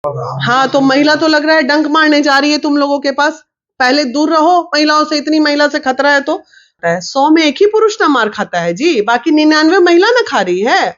हाँ, तो महिला तो लग रहा है डंक मारने जा रही है तुम लोगों के पास। पहले दूर रहो महिलाओं से, इतनी महिला से खतरा है तो। 100 में एक ही पुरुष ना मार खाता है जी, बाकी 99 महिला ना खा रही है।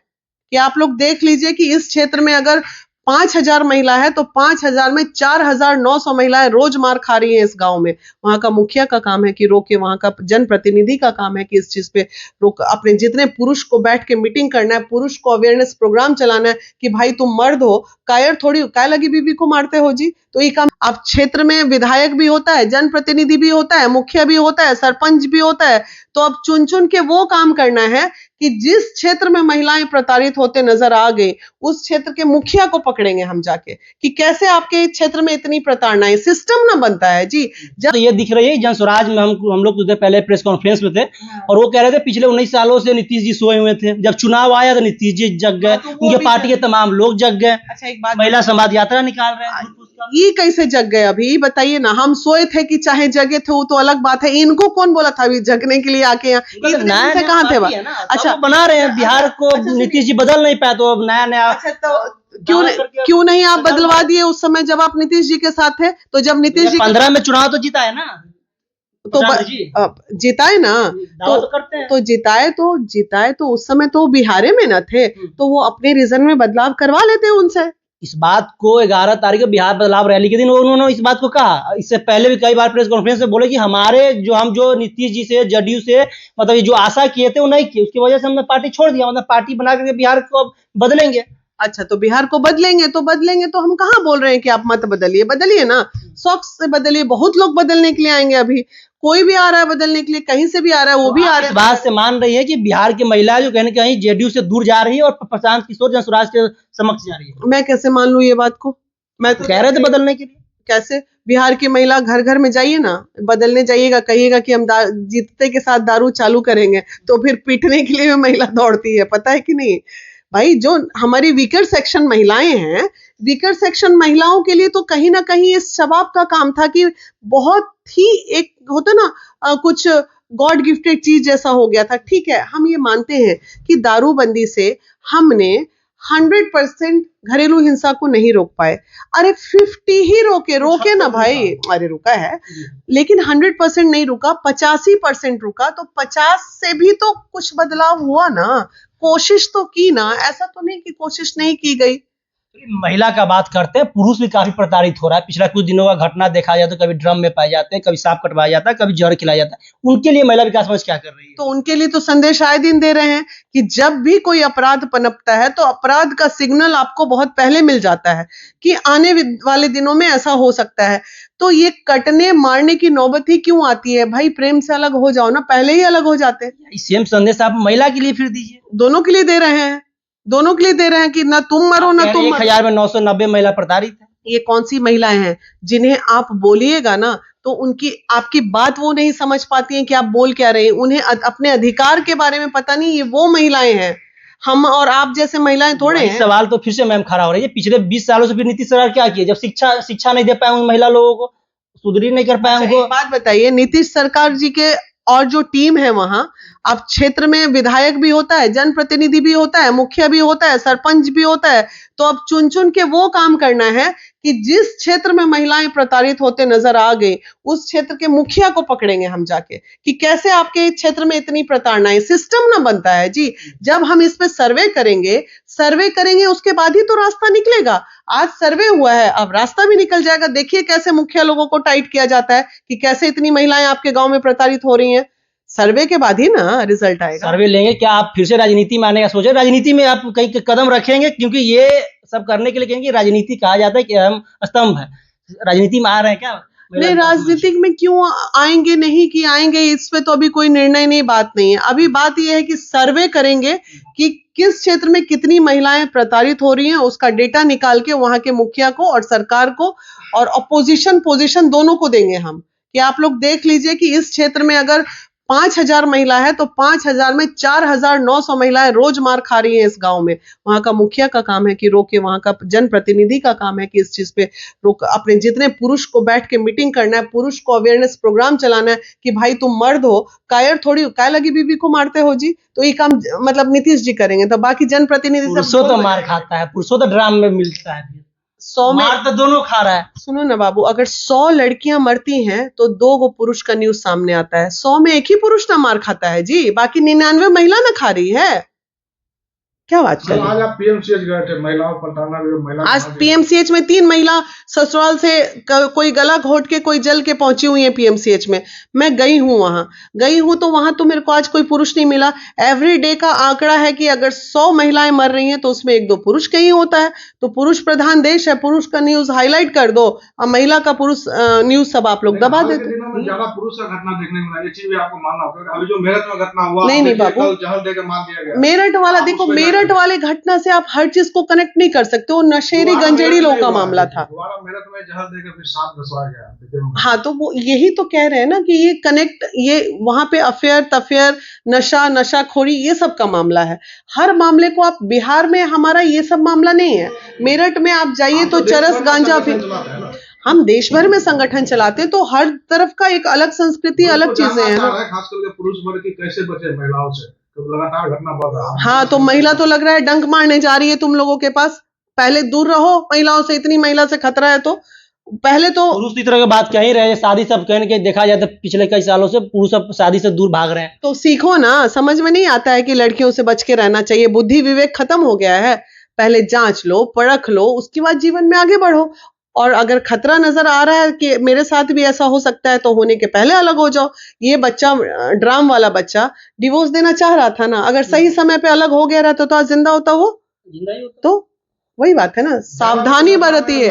कि आप लोग देख लीजिए कि इस क्षेत्र में अगर 5,000 महिला है तो 5,000 में 4,900 महिलाएं रोज मार खा रही हैं इस गांव में। वहां का मुखिया का काम है कि रोके, वहां का जनप्रतिनिधि का काम है कि इस चीज पे रोक, अपने जितने पुरुष को बैठ के मीटिंग करना है, पुरुष को अवेयरनेस प्रोग्राम चलाना है कि भाई तुम मर्द हो, कायर थोड़ी काय लगी बीबी को मारते हो जी। तो ये काम आप क्षेत्र में विधायक भी होता है, जनप्रतिनिधि भी होता है, मुखिया भी होता है, सरपंच भी होता है। तो अब चुन चुन के वो काम करना है कि जिस क्षेत्र में महिलाएं प्रताड़ित होते नजर आ गई, उस क्षेत्र के मुखिया को पकड़ेंगे हम जाके कि कैसे आपके क्षेत्र में इतनी प्रताड़ना है। सिस्टम ना बनता है जी। जब ये दिख रही है जन स्वराज में हम लोग कुछ देर पहले प्रेस कॉन्फ्रेंस में थे और वो कह रहे थे पिछले 19 सालों से नीतीश जी सोए हुए थे, जब चुनाव आया तो नीतीश जी जग गए, उनके पार्टी के तमाम लोग जग गए। अच्छा एक बात, महिला समाज यात्रा निकाल रहे हैं। ये कैसे जग गए? अभी बताइए ना, हम सोए थे कि चाहे जगे थे वो तो अलग बात है। इनको कौन बोला था अभी जगने के लिए आके यहाँ? इतने कहाँ थे? अच्छा बना रहे हैं बिहार को, नीतीश जी बदल नहीं पाए तो अब नया। अच्छा तो क्यों नहीं आप बदलवा दिए उस समय जब आप नीतीश जी के साथ थे? तो जब नीतीश जी 15 में चुनाव तो जीता है ना, तो जिताए ना, तो जिताए तो उस समय तो बिहारे में ना थे, तो वो अपने रीजन में बदलाव करवा लेते उनसे। इस बात को 11 तारीख को बिहार बदलाव रैली के दिन उन्होंने इस बात को कहा। इससे पहले भी कई बार प्रेस कॉन्फ्रेंस में बोले कि हमारे जो नीतीश जी से, जदयू से मतलब जो आशा किए थे वो नहीं किए, उसकी वजह से हमने पार्टी छोड़ दिया, मतलब पार्टी बना करके बिहार को अब बदलेंगे। अच्छा तो बिहार को बदलेंगे तो हम कहाँ बोल रहे हैं कि आप मत बदलिए, बदलिए ना, शौक से बदलिए। बहुत लोग बदलने के लिए आएंगे, अभी कोई भी आ रहा है बदलने के लिए, कहीं से भी आ रहा है, वो भी आ रहे हैं। बात से मान रही है कि बिहार की महिला जो कहीं ना कहीं जेडीयू से दूर जा रही है और प्रशांत किशोर जन स्वराज के समक्ष जा रही है। मैं कैसे मान लूं ये बात को? मैं तो कह रहे थे बदलने के लिए। कैसे? बिहार की महिला घर घर में जाइए ना, बदलने जाइएगा, कहिएगा कि हम जीतते के साथ दारू चालू करेंगे, तो फिर पीटने के लिए महिला दौड़ती है, पता है कि नहीं भाई? जो हमारी वीकर सेक्शन महिलाएं हैं, वीकर सेक्शन महिलाओं के लिए तो कहीं ना कहीं इस शबाब का काम था कि बहुत ही एक होता ना कुछ गॉड गिफ्टेड चीज जैसा हो गया था। ठीक है, हम ये मानते हैं कि दारूबंदी से हमने 100% घरेलू हिंसा को नहीं रोक पाए। अरे 50 ही रोके ना भाई, अरे रुका है, लेकिन 100% नहीं रुका, 85% रुका। तो 50 से भी तो कुछ बदलाव हुआ ना, कोशिश तो की ना, ऐसा तो नहीं कि कोशिश नहीं की गई। महिला का बात करते हैं, पुरुष भी काफी प्रताड़ित हो रहा है। पिछला कुछ दिनों का घटना देखा जाए तो कभी ड्रम में पाए जाते हैं, कभी सांप कटवाया जाता है, कभी जहर खिलाया जाता है। उनके लिए महिला विकास मंच क्या कर रही है? तो उनके लिए तो संदेश आए दिन दे रहे हैं कि जब भी कोई अपराध पनपता है तो अपराध का सिग्नल आपको बहुत पहले मिल जाता है कि आने वाले दिनों में ऐसा हो सकता है। तो ये कटने मारने की नौबत ही क्यों आती है भाई? प्रेम से अलग हो जाओ ना, पहले ही अलग हो जाते हैं। सेम संदेश आप महिला के लिए फिर दीजिए। दोनों के लिए दे रहे हैं, दोनों के लिए दे रहे हैं कि ना तुम मरो ना तुम मरो। 1000 में 990 महिला प्रताड़ित है। ये कौन सी महिलाएं हैं जिन्हें आप बोलिएगा ना तो उनकी आपकी बात वो नहीं समझ पाती हैं कि आप बोल क्या रहे हैं। उन्हें अपने अधिकार के बारे में पता नहीं। ये वो महिलाएं हैं, हम और आप जैसे महिलाएं थोड़े हैं। सवाल तो फिर से मैम खड़ा हो रही है, पिछले 20 सालों से फिर नीतीश सरकार क्या की है? जब शिक्षा नहीं दे पाए उन महिला लोगों को, सुधरी नहीं कर पाए उनको। बात बताइए, नीतीश सरकार जी के और जो टीम है वहां, अब क्षेत्र में विधायक भी होता है, जनप्रतिनिधि भी होता है, मुखिया भी होता है, सरपंच भी होता है। तो अब चुन चुन के वो काम करना है कि जिस क्षेत्र में महिलाएं प्रताड़ित होते नजर आ गई, उस क्षेत्र के मुखिया को पकड़ेंगे हम जाके कि कैसे आपके क्षेत्र में इतनी प्रताड़ना है। सिस्टम ना बनता है जी। जब हम इस पे सर्वे करेंगे उसके बाद ही तो रास्ता निकलेगा। आज सर्वे हुआ है, अब रास्ता भी निकल जाएगा। देखिए कैसे मुखिया लोगों को टाइट किया जाता है कि कैसे इतनी महिलाएं आपके गांव में प्रताड़ित हो रही हैं। सर्वे के बाद ही ना रिजल्ट आएगा। सर्वे लेंगे। क्या आप फिर से राजनीति में आने का सोचे? राजनीति में आप कहीं कदम रखेंगे? क्योंकि ये सब करने के लिए कहेंगे राजनीति कहा जाता है कि अहम स्तंभ है। राजनीति में आ रहे हैं क्या? नहीं, राजनीतिक में क्यों आएंगे, नहीं कि आएंगे, इस पे तो अभी कोई निर्णय नहीं, बात नहीं है। अभी बात यह है कि सर्वे करेंगे कि किस क्षेत्र में कितनी महिलाएं प्रताड़ित हो रही हैं, उसका डेटा निकाल के वहां के मुखिया को और सरकार को और अपोजिशन पोजीशन दोनों को देंगे हम कि आप लोग देख लीजिए कि इस क्षेत्र में अगर 5,000 महिला है तो 5,000 में 4,900 महिलाएं रोज मार खा रही हैं इस गांव में। वहां का मुखिया का काम है कि रोके, वहां का जनप्रतिनिधि का काम है कि इस चीज पे रोक, अपने जितने पुरुष को बैठ के मीटिंग करना है, पुरुष को अवेयरनेस प्रोग्राम चलाना है कि भाई तुम मर्द हो, कायर थोड़ी काय लगी बीबी को मारते हो जी। तो ये काम मतलब नीतीश जी करेंगे, तो बाकी जनप्रतिनिधि पुरुषों तो मार खाता है, पुरुषों तो ड्राम में मिलता है। 100 में मार तो दोनों खा रहा है। सुनो ना बाबू, अगर 100 लड़कियां मरती हैं तो 2 गो पुरुष का न्यूज सामने आता है। 100 में एक ही पुरुष ना मार खाता है जी, बाकी 99 महिला ना खा रही है। क्या बात कर रही आज आप पीएमसीएच गए थे, महिलाओं पर ताना महिला आज पीएमसीएच में 3 महिला ससुराल से कोई गला घोट के कोई जल के पहुंची हुई है पीएमसीएच में। मैं गई हूं, वहां गई हूं तो वहां तो मेरे को आज कोई पुरुष नहीं मिला। एवरी डे का आंकड़ा है कि अगर 100 महिलाएं मर रही हैं तो उसमें 1-2 पुरुष कहीं होता है। तो पुरुष प्रधान देश है, पुरुष का न्यूज हाईलाइट कर दो और महिला का पुरुष न्यूज सब आप लोग दबा देते। दिनों में ज्यादा पुरुष का घटना देखने को मिला, ये चीज भी आपको मानना होगा। अभी जो मेरठ में घटना हुआ, नहीं बाबू, जहर देकर मार दिया गया। मेरठ वाला देखो, मेरठ वाले घटना से आप हर चीज को कनेक्ट नहीं कर सकते। वो नशेड़ी गंजेड़ी लोगों का मामला था। दोबारा मेरठ में जहर देकर फिर सांप घुसवाया गया। हाँ, तो वो यही तो कह रहे हैं ना कि ये कनेक्ट, ये वहां पे अफेयर तफेयर, नशाखोरी, ये सब का मामला है। हर मामले को आप, बिहार में हमारा ये सब मामला नहीं है। मेरठ में आप जाइए तो चरस गांजा भी, हम देश भर में संगठन चलाते हैं, तो हर तरफ का एक अलग संस्कृति, अलग चीजें हैं ना। खास करके पुरुष वर्ग की कैसे बचे महिलाओं से, तो लगातार घटना बढ़ रहा है। हाँ, तो महिला तो लग रहा है डंक मारने जा रही है तुम लोगों के पास। पहले दूर रहो महिलाओं से, इतनी महिला से खतरा है तो पहले तो पुरुष इस तरह की बात कह ही रहे हैं। शादी सब कहने के देखा जाए तो पिछले कई सालों से पुरुष सब शादी से दूर भाग रहे हैं। तो सीखो ना, समझ में नहीं आता है कि लड़कियों से बच के रहना चाहिए। बुद्धि विवेक खत्म हो गया है। पहले जांच लो, परख लो, उसके बाद जीवन में आगे बढ़ो। और अगर खतरा नजर आ रहा है कि मेरे साथ भी ऐसा हो सकता है, तो होने के पहले अलग हो जाओ। ये बच्चा, ड्राम वाला बच्चा डिवोर्स देना चाह रहा था ना, अगर सही समय पे अलग हो गया रहता तो आज जिंदा होता वो। जिंदा ही होता। तो वही बात है ना, सावधानी बरतिए।